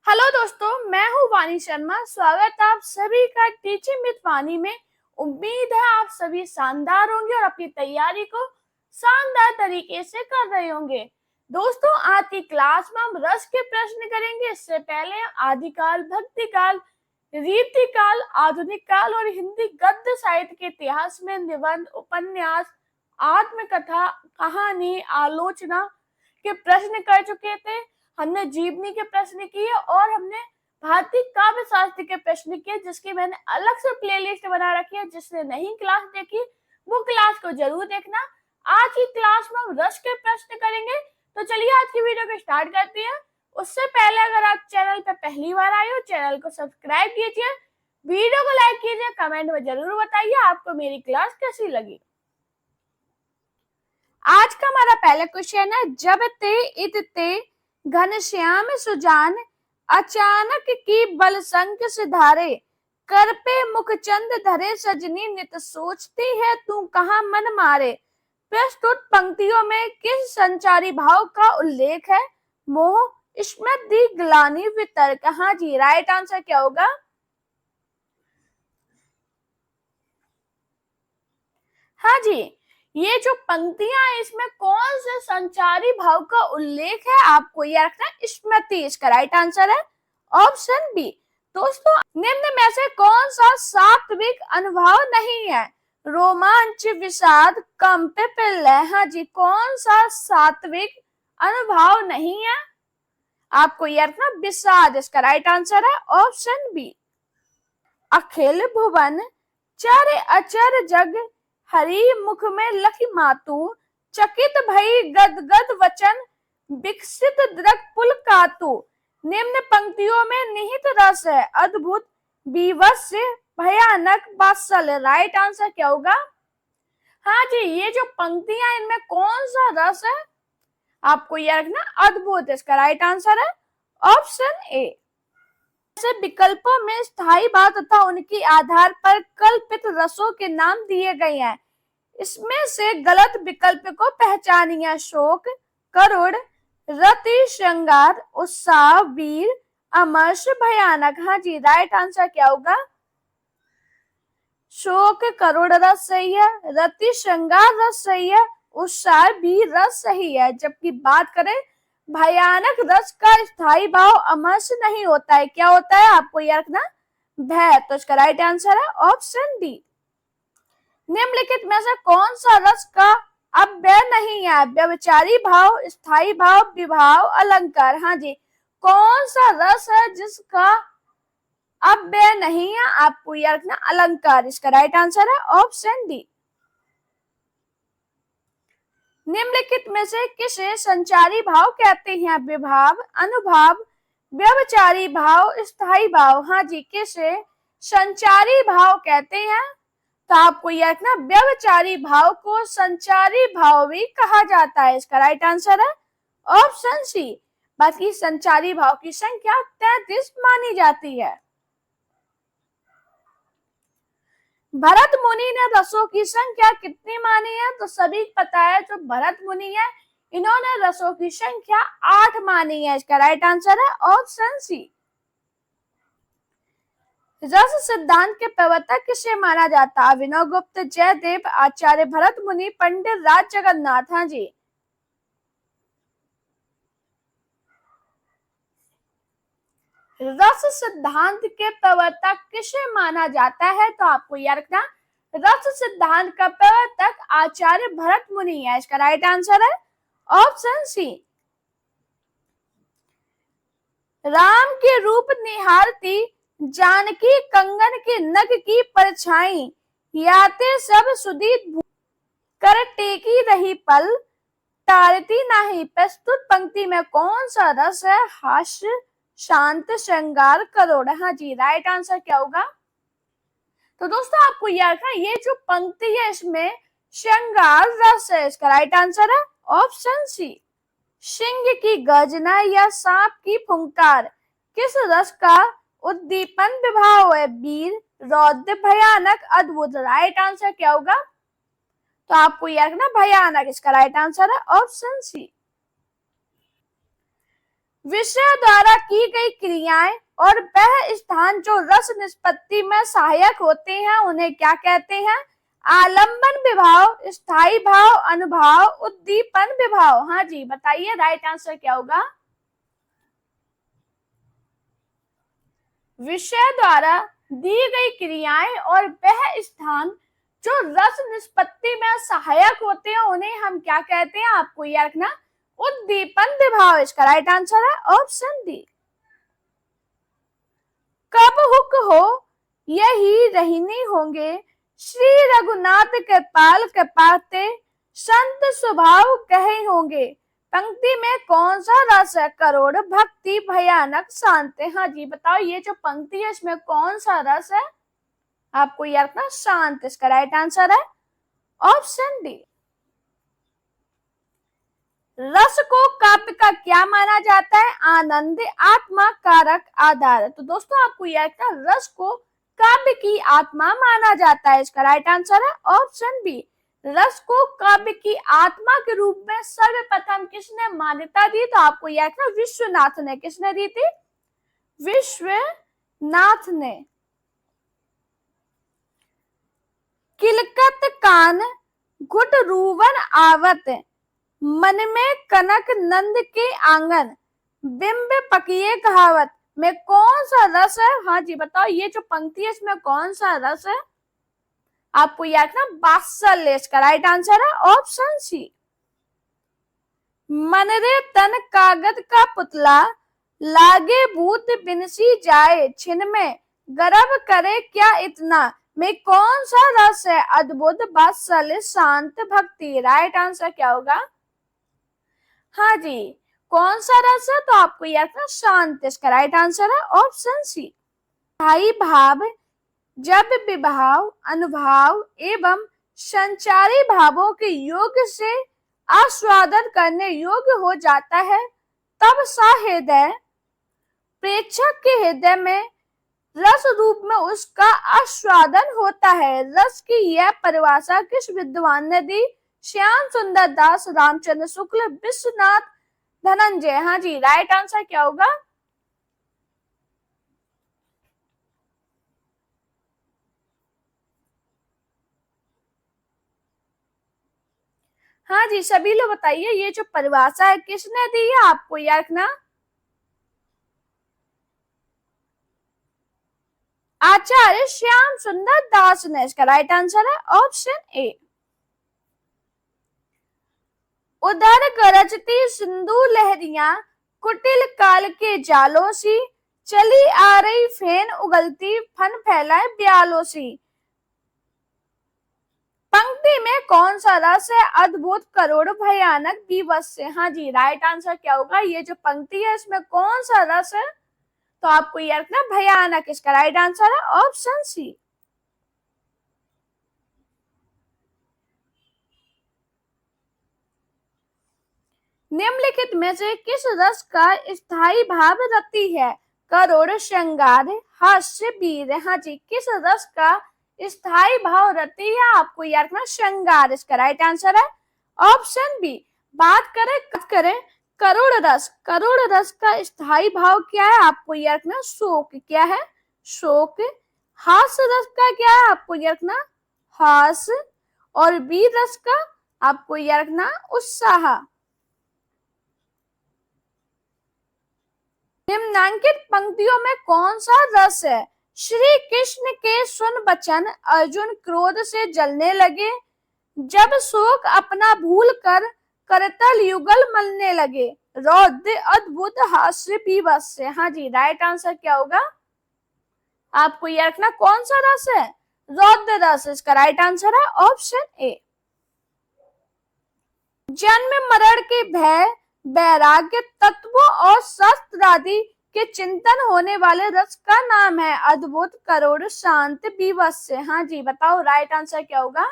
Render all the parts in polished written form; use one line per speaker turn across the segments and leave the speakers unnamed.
Hello दोस्तों, मैं हूँ वानी शर्मा। स्वागत है आप सभी का टीचिंग विद वानी में। उम्मीद है आप सभी शानदार होंगे और अपनी तैयारी को शानदार तरीके से कर रहे होंगे। दोस्तों, आज की क्लास में हम रस के प्रश्न करेंगे। इससे पहले आदिकाल, भक्तिकाल, रीतिकाल, आधुनिक काल और हिंदी गद्य साहित्य के इतिहास में निबंध, उपन्यास, आत्मकथा, कहानी, आलोचना के प्रश्न कर चुके थे। हमने जीवनी के प्रश्न किए और हमने भारतीय काव्य शास्त्र के प्रश्न किए, जिसकी मैंने अलग से प्लेलिस्ट बना रखी है। जिसने नहीं क्लास देखी वो क्लास को जरूर देखना। आज की क्लास में हम रस के प्रश्न करेंगे। तो चलिए आज की वीडियो को स्टार्ट करते हैं। उससे पहले अगर आप चैनल पर पहली बार आए हो, चैनल को सब्सक्राइब कीजिए, वीडियो को लाइक कीजिए, कमेंट में जरूर बताइए आपको मेरी क्लास कैसी लगी। आज का हमारा पहला क्वेश्चन है, जब ते इत ते घनश्याम सुजान अचानक की बल संग सिधारे, कर पे मुखचंद धरे सजनी नित सोचती है तू कहाँ मन मारे। प्रस्तुत पंक्तियों में किस संचारी भाव का उल्लेख है? मोह, स्मृति, ग्लानि, वितर्क। हाँ जी, राइट आंसर क्या होगा? हाँ जी, ये जो पंक्तियां हैं इसमें कौन से संचारी भाव का उल्लेख है? आपको ये रखना है स्मृति। इसका राइट आंसर है ऑप्शन बी। दोस्तों, निम्न में से कौन सा सात्विक अनुभाव नहीं है? रोमांच, विषाद, कंप, प्रलय। हाँ जी, कौन सा सात्विक अनुभाव नहीं है? आपको ये रखना विषाद। इसका राइट आंसर है ऑप्शन बी। अखिल भुवन चर अचर जग, हरि मुख में लखी मातु, चकित भई गद गद वचन, विकसित दृक पुल कातु। निम्न पंक्तियों में निहित रस है अद्भुत, बीभत्स, भयानक, वात्सल्य। राइट आंसर क्या होगा? हाँ जी, ये जो पंक्तियां इनमें कौन सा रस है? आपको यह रखना अद्भुत। इसका राइट आंसर है ऑप्शन ए। विकल्पों में स्थायी भाव तथा उनके आधार पर कल्पित रसों के नाम दिए गए हैं। इसमें से गलत विकल्प को पहचानिए। शोक, करुण, रति, श्रृंगार, उत्साह, वीर, अमर्ष, भयानक। हाँ जी, राइट आंसर क्या होगा? शोक, करुण रस सही है, रति, श्रृंगार रस सही है, उत्साह, वीर रस सही है। जबकि बात करें भयानक रस का स्थायी भाव अमर्ष नहीं होता है। क्या होता है? आपको याद रखना भय। तो इसका राइट आंसर है ऑप्शन डी। निम्नलिखित में से कौन सा रस का अव्यय नहीं है? व्यभिचारी भाव, स्थायी भाव, विभाव, अलंकार। हाँ जी, कौन सा रस है जिसका अव्यय नहीं है? आपको याद रखना अलंकार। इसका राइट आंसर है ऑप्शन डी। निम्नलिखित में से किसे संचारी भाव कहते हैं? विभाव, अनुभाव, व्यभिचारी भाव, स्थायी भाव। हाँ जी, किसे संचारी भाव कहते हैं? तो आपको यह रखना व्यभिचारी भाव को संचारी भाव भी कहा जाता है। इसका राइट आंसर है ऑप्शन सी। बाकी संचारी भाव की संख्या 33 मानी जाती है। भरत मुनि ने रसों की संख्या कितनी मानी है? तो सभी पता है जो भरत मुनि है इन्होंने रसों की संख्या 8 मानी है। इसका राइट आंसर है ऑप्शन सी। रस सिद्धांत के प्रवर्तक किसे माना जाता है? अभिनव गुप्त, जयदेव, आचार्य भरत मुनि, पंडित राज जगन्नाथ। हाँ जी, रस सिद्धांत के प्रवर्तक किसे माना जाता है? तो आपको याद रखना रस सिद्धांत का प्रवर्तक आचार्य भरत मुनि है। इसका राइट आंसर है ऑप्शन सी। राम के रूप निहारती जानकी कंगन के नग की परछाई, याते सब सुधी कर टेकी रही पल, तारती नाही। प्रस्तुत पंक्ति में कौन सा रस है? हास्य, शांत, श्रृंगार, करोड़। हाँ जी, राइट आंसर क्या होगा? तो दोस्तों आपको याद रखना ये जो पंक्ति है इसमें श्रृंगार रस है। इसका राइट आंसर है ऑप्शन सी। सिंह की गर्जना या सांप की फुंकार किस रस का उद्दीपन विभाव है? वीर, रौद्र, भयानक, अद्भुत। राइट आंसर क्या होगा? तो आपको याद रखना भयानक। इसका राइट आंसर है ऑप्शन सी। विषय द्वारा की गई क्रियाएं और वह स्थान जो रस निष्पत्ति में सहायक होते हैं उन्हें क्या कहते हैं? आलंबन विभाव, स्थायी भाव, अनुभाव, उद्दीपन विभाव। हाँ जी, बताइए राइट आंसर क्या होगा? विषय द्वारा दी गई क्रियाएं और वह स्थान जो रस निष्पत्ति में सहायक होते हैं उन्हें हम क्या कहते हैं? आपको याद रखना, उद्दीपन विभाव इसका राइट आंसर है ऑप्शन डी। कब हुक हो यही रहनी होंगे, श्री रघुनाथ के पाल के पाते, संत स्वभाव कहे होंगे। पंक्ति में कौन सा रस है? करोड़, भक्ति, भयानक, शांत। हाँ जी, बताओ ये जो पंक्ति है इसमें कौन सा रस है? आपको याद रखना, शांत इसका राइट आंसर है ऑप्शन डी। रस को काव्य का क्या माना जाता है? आनंद, आत्मा, कारक, आधार। तो दोस्तों आपको याद रखना, रस को काव्य की आत्मा माना जाता है, इसका राइट आंसर है ऑप्शन बी। रस को काव्य की आत्मा के रूप में सर्वप्रथम किसने मान्यता दी? तो आपको याद रखना, विश्वनाथ ने। किसने दी थी? विश्वनाथ ने। किलकत कान गुट रूवन आवत, मन में कनक नंद के आंगन, बिंब पकिए कहावत में कौन सा रस है? हाँ जी, बताओ ये जो पंक्ति है इसमें कौन सा रस है? आपको याद रखना, वात्सल्य इसका राइट आंसर है ऑप्शन सी। मनरे तन कागज का पुतला, लागे भूत बिनसी जाए, छिन में गर्व करे क्या इतना में कौन सा रस है? अद्भुत, वात्सल्य, शांत, भक्ति। राइट आंसर क्या होगा? हाँ जी, कौन सा रस है? तो आपको याद रखना, शांत इसका राइट आंसर है ऑप्शन सी। स्थायी भाव जब विभाव, अनुभाव एवं संचारी भावों के योग से आस्वादन करने योग्य हो जाता है तब सा हृदय प्रेक्षक के हृदय में रस रूप में उसका आस्वादन होता है। रस की यह परिभाषा किस विद्वान ने दी? श्याम सुंदर दास, रामचंद्र शुक्ल, विश्वनाथ, धनंजय। हाँ जी, राइट आंसर क्या होगा? हाँ जी, सभी लोग बताइए ये जो परिभाषा है किसने दी है? आपको याद रखना, आचार्य श्याम सुंदर दास ने। इसका राइट आंसर है ऑप्शन ए। उधर गरजती सिंधु लहरियां, कुटिल काल के जालों सी, चली आ रही फेन उगलती, फन फैलाए ब्यालों सी। पंक्ति में कौन सा रस है? अद्भुत, करोड़, भयानक, विवश से। हाँ जी, राइट आंसर क्या होगा? ये जो पंक्ति है इसमें कौन सा रस है? तो आपको याद रखना, भयानक इसका राइट आंसर है ऑप्शन सी। निम्नलिखित में से किस रस का स्थायी भाव रति है? करोड़, श्रृंगार, हास्य, वीर। हाँ जी, किस रस का स्थायी भाव रति है? आपको याद रखना, श्रृंगार इसका राइट आंसर है ऑप्शन बी। बात करें करोड़ रस, करोड़ रस का स्थायी भाव क्या है? आपको याद रखना, शोक। क्या है? शोक। हास्य रस का क्या है? आपको याद रखना, हास्य। और वीर रस का आपको याद रखना, उत्साह। निम्नांकित पंक्तियों में कौन सा रस है? श्री कृष्ण के सुन बचन, अर्जुन क्रोध से जलने लगे, जब शोक अपना भूल कर करतल युगल मलने लगे, रौद्र, अद्भुत, हास्य, विवश। हाँ जी, राइट आंसर क्या होगा? आपको यह रखना, कौन सा रस है? रौद्र रस। इसका राइट आंसर है ऑप्शन ए। जन्म मरण के भय, वैराग्य, तत्वों और शस्त्र आदि के चिंतन होने वाले रस का नाम है अद्भुत, करोड़, शांत, विवश। हाँ जी, बताओ राइट आंसर क्या होगा?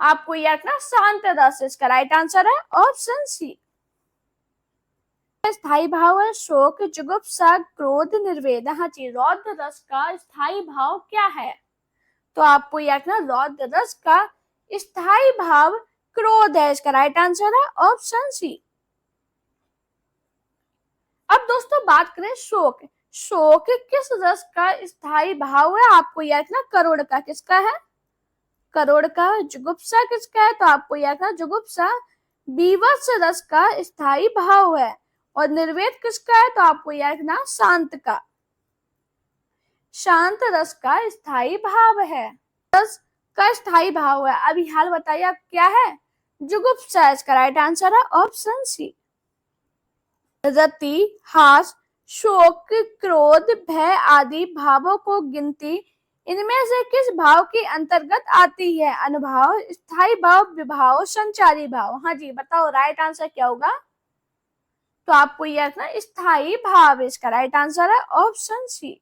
आपको यह रखना, शांत रस। इसका राइट आंसर है ऑप्शन सी। स्थायी भाव है शोक, जुगुप्सा, क्रोध, निर्वेद। हाँ जी, रौद्र रस का स्थायी भाव क्या है? तो आपको यह रखना, रौद्र रस का स्थायी भाव क्रोध है। इसका राइट आंसर है ऑप्शन सी। अब दोस्तों बात करें शोक। शोक किस रस का स्थायी भाव है? आपको याद रखना करोड़ का किसका है? करोड़ का। जुगुप्सा किसका है? तो आपको याद रखना जुगुप्सा बीभत्स रस का स्थायी भाव है। और निर्वेद किसका है? तो आपको याद रखना शांत का। शांत रस का स्थायी भाव है। रस का स्थायी भाव है। अभी हाल बताइए आप क्या है? जुगुप्सा। इसका राइट आंसर है ऑप्शन सी। रति, हास, शोक, क्रोध, भय आदि भावों को गिनती इनमें से किस भाव के अंतर्गत आती है? अनुभाव, स्थायी भाव, विभाव, संचारी भाव। हाँ जी बताओ राइट आंसर क्या होगा? तो आपको यह रखना स्थायी भाव। इसका राइट आंसर है ऑप्शन सी।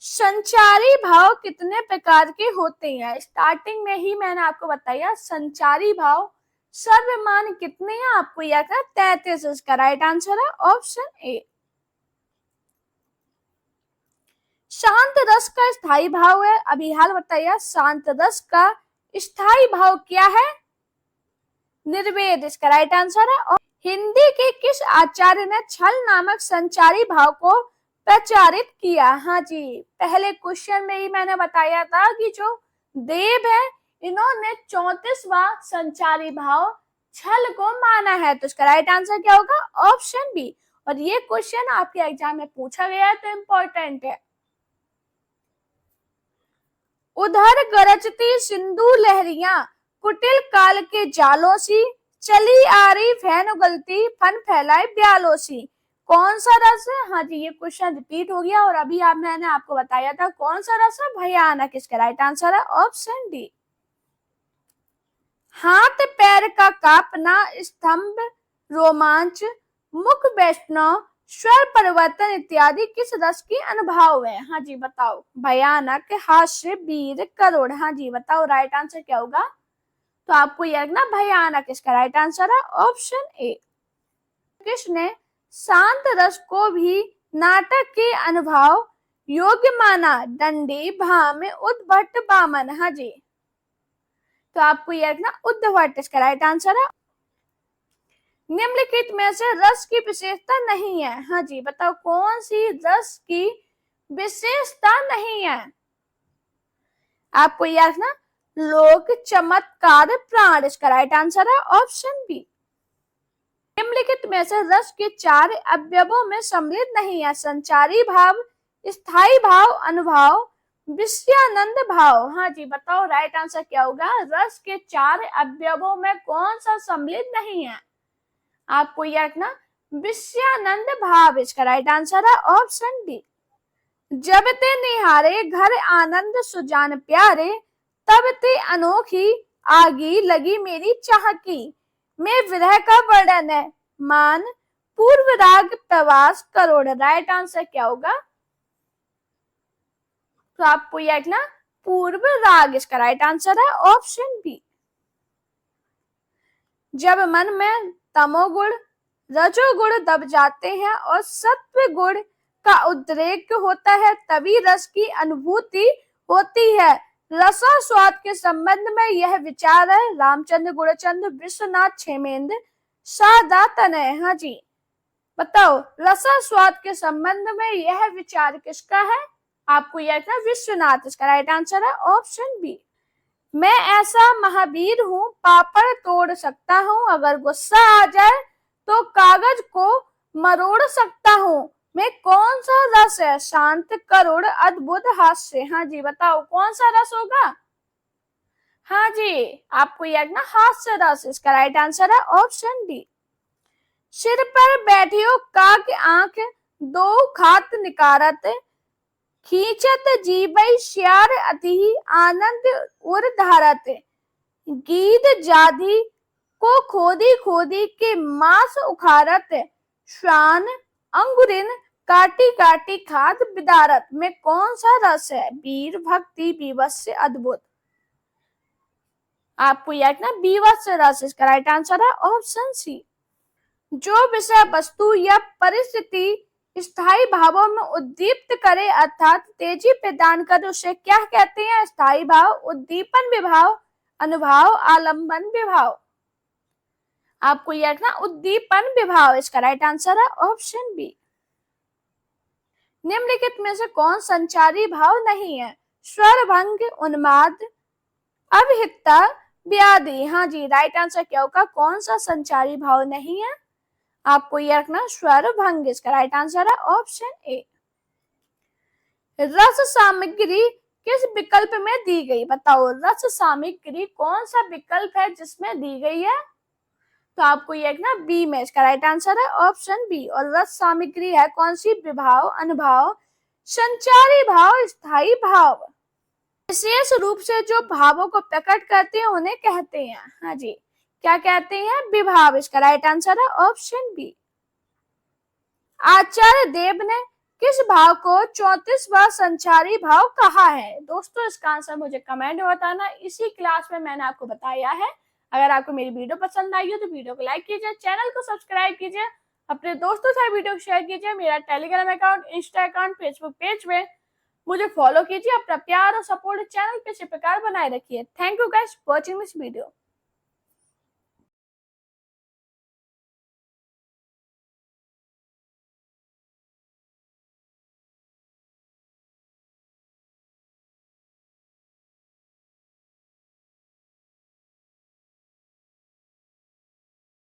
संचारी भाव कितने प्रकार के होते हैं? स्टार्टिंग में ही मैंने आपको बताया संचारी भाव सर्वमान कितने हैं? आपको यह रखना 33। इसका राइट आंसर है ऑप्शन ए। शांत रस का स्थायी भाव है। अभी हाल बताइए शांत रस का स्थायी भाव क्या है? निर्वेद। इसका राइट आंसर है। और हिंदी के किस आचार्य ने छल नामक संचारी भाव को प्रचारित किया? हाँ जी पहले क्वेश्चन में ही मैंने बताया था कि जो देव है इन्होंने 34वां संचारी भाव छल को माना है। तो इसका राइट आंसर क्या होगा? Option B. और ये क्वेश्चन आपके एग्जाम में पूछा गया है तो इम्पोर्टेंट है। उधर गरजती सिंधु लहरियां कुटिल काल के जालों सी चली आ रही फैन उगलती फन फैलाए ब्यालों सी। कौन सा रस है? हाँ जी ये क्वेश्चन रिपीट हो गया और अभी मैंने आपको बताया था कौन सा रस है? भयानक। इसका राइट आंसर है ऑप्शन डी। हाथ पैर का कांपना, स्तंभ, रोमांच, मुख वैष्णव, स्वर परिवर्तन इत्यादि किस रस की अनुभाव है? हाँ जी बताओ। भयानक, हास्य, वीर, करुण। हाँ जी बताओ राइट आंसर क्या होगा? तो आपको यह रखना भयानक। इसका राइट आंसर है ऑप्शन ए। कृष्ण ने शांत रस को भी नाटक के अनुभव योग्य माना। दंडी, भाम, उद्भट, बामन। हाँ जी तो आपको यह रखना उद्भट। इसका राइट आंसर है। निम्नलिखित में से रस की विशेषता नहीं है? हाँ जी बताओ कौन सी रस की विशेषता नहीं है? आपको यह रखना लोक, चमत्कार, प्राण। इसका राइट आंसर है ऑप्शन बी। निम्नलिखित में से रस के 4 अवयवों में सम्मिलित नहीं है? संचारी भाव, स्थायी भाव, अनुभाव, विषयानंद भाव। हाँ जी बताओ राइट आंसर क्या होगा? रस के 4 अवयवों में कौन सा सम्मिलित नहीं है? आपको यह रखना विषयानंद भाव। इसका राइट आंसर है ऑप्शन डी। जब ते निहारे घर आनंद सुजान प्यारे तब ते अनोखी आगी लगी मेरी चाह की। में विरह का वर्णन है। मान, पूर्व राग, प्रवास, करोड़। राइट आंसर क्या होगा? तो आपको यह रखना पूर्व राग। इसका राइट आंसर है ऑप्शन बी। जब मन में तमोगुण, रजोगुण दब जाते हैं और सत्व गुण का उद्रेक होता है तभी रस की अनुभूति होती है। रसा स्वाद के संबंध में यह विचार है रामचंद्र, गुणचंद्र, विश्वनाथ, क्षेमेंद्र, सादातनय। हाँ जी बताओ रसा स्वाद के संबंध में यह विचार किसका है? आपको यह था विश्वनाथ। इसका राइट आंसर है ऑप्शन बी। मैं ऐसा महावीर हूँ पापड़ तोड़ सकता हूँ, अगर गुस्सा आ जाए तो कागज को मरोड़ सकता हूँ। में कौन सा रस है? शांत, करुण, अद्भुत, हास्य। हाँ जी बताओ कौन सा रस होगा? हाँ जी आपको यह ना हास्य रस। इसका राइट आंसर है ऑप्शन डी। सिर पर बैठी हो काक आंख दो खात निकारत खींचत जीवई श्यार अति आनंद उर धारत। गीद जाधि को खोदी खोदी के मांस उखारत श्वान अंगुरिन काटी काटी खाद बिदारत। में कौन सा रस है? वीर, भक्ति, बीभत्स, अद्भुत। आपको याद ना बीभत्स रस। इसका राइट आंसर है ऑप्शन सी। जो विषय वस्तु या परिस्थिति स्थायी भावों में उद्दीप्त करे अर्थात तेजी प्रदान करे उसे क्या कहते हैं? स्थायी भाव, उद्दीपन विभाव, अनुभाव, आलंबन विभाव। आपको ये रखना उद्दीपन विभाव, इसका राइट आंसर है ऑप्शन बी। निम्नलिखित में से कौन संचारी भाव नहीं है? स्वर भंग, उन्माद, अभिहिता, व्याधि। हाँ जी, राइट आंसर क्या होगा? कौन सा संचारी भाव नहीं है? आपको ये रखना स्वर भंग, इसका राइट आंसर है ऑप्शन ए। रस सामग्री किस विकल्प में दी गई? बताओ, रस सामग्री कौन सा विकल्प है जिसमें दी गई है? तो आपको ये ना बी में, इसका राइट आंसर है ऑप्शन बी। और रस सामग्री है कौन सी? विभाव, अनुभाव, संचारी भाव, स्थायी भाव। विशेष रूप से जो भावों को प्रकट करते हैं उन्हें कहते हैं, हाँ जी, क्या कहते हैं? विभाव, इसका राइट आंसर है ऑप्शन बी। आचार्य देव ने किस भाव को 34वां संचारी भाव कहा है? दोस्तों, इसका आंसर मुझे कमेंट में बताना। इसी क्लास में मैंने आपको बताया है। अगर आपको मेरी वीडियो पसंद आई हो तो वीडियो को लाइक कीजिए, चैनल को सब्सक्राइब कीजिए, अपने दोस्तों से वीडियो को शेयर कीजिए। मेरा Telegram account, Insta account, Facebook page पे मुझे फॉलो कीजिए। अपना प्यार और सपोर्ट चैनल पे इसी प्रकार बनाए रखिए। Thank you guys for watching this video.